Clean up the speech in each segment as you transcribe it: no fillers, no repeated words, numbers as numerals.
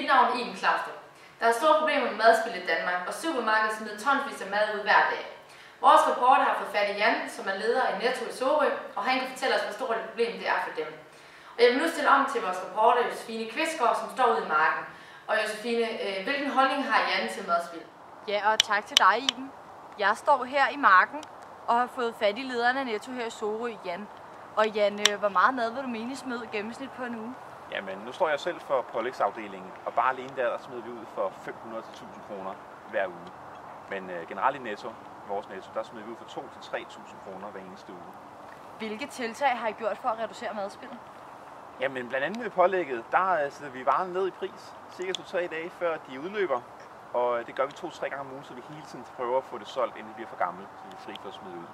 Mit navn er Iben Klaustrup. Der er store problemer med madspild i Danmark, og supermarkedet smider tonsvis af mad ud hver dag. Vores reporter har fået fat i Jan, som er leder i Netto i Sorø, og han kan fortælle os, hvor stort et problem det er for dem. Og jeg vil nu stille om til vores reporter Josefine Kvistgaard, som står ude i marken. Og Josefine, hvilken holdning har Jan til madspild? Ja, og tak til dig, Iben. Jeg står her i marken og har fået fat i lederen af Netto her i Sorø, Jan. Og Jan, hvor meget mad vil du mene I smed i gennemsnit på en uge? Jamen, nu står jeg selv for pålægsafdelingen, og bare alene der smider vi ud for 500-1000 kroner hver uge. Men generelt i Netto, vores Netto, der smider vi ud for 2.000-3.000 kroner hver eneste uge. Hvilke tiltag har I gjort for at reducere madspildet? Jamen, blandt andet med pålægget, der sætter vi varen ned i pris, cirka 2-3 dage før de udløber. Og det gør vi 2-3 gange om ugen, så vi hele tiden prøver at få det solgt, inden det bliver for gammelt, så vi er fri for at smide ud.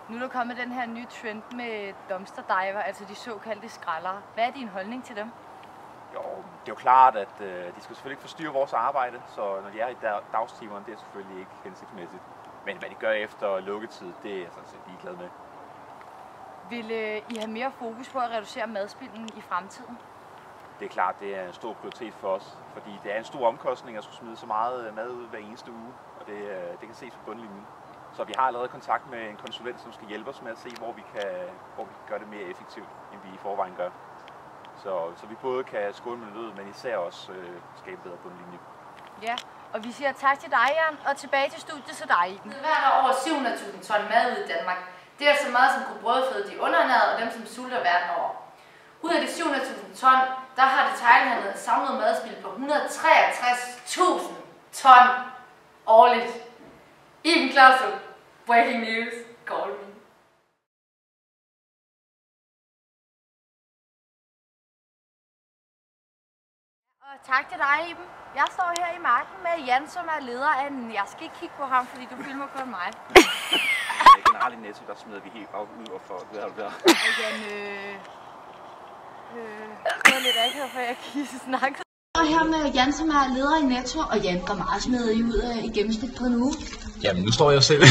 Nu er der kommet den her nye trend med dumpster diver, altså de såkaldte skraldere. Hvad er din holdning til dem? Jo, det er jo klart, at de skal selvfølgelig ikke forstyrre vores arbejde, så når de er i dagstimerne, det er selvfølgelig ikke hensigtsmæssigt. Men hvad de gør efter lukketid, det er jeg sådan set ligeglad med. Vil I have mere fokus på at reducere madspilden i fremtiden? Det er klart, det er en stor prioritet for os, fordi det er en stor omkostning at skulle smide så meget mad ud hver eneste uge, og det kan ses på bundlinjen. Så vi har allerede kontakt med en konsulent, som skal hjælpe os med at se, hvor vi kan gøre det mere effektivt, end vi i forvejen gør. Så vi både kan skåle med nød, men især også skabe bedre bundlinje. Ja, og vi siger tak til dig, Jan, og tilbage til studiet til dig, Iben. Hvert år over 700.000 ton mad ud i Danmark. Det er så meget, som kunne brødføde de underernærede og dem, som sulter verden over. Ud af de 700.000 ton, der har detailhandlet samlet madspild på 163.000 ton årligt. Iben Klaustrup, breaking news, call me. Og tak til dig, Iben. Jeg står her i marken med Jan, som er leder af en... Jeg skal ikke kigge på ham, fordi du filmer kun mig. Generelt i Netto, der smider vi helt ud og for der. Og Jan, det var lidt akavet, for jeg kan snakke. Og her med Jan, som er leder i Netto, og Jan, hvor meget smider I ud i gennemsnit på en uge? Jamen, nu står jeg selv.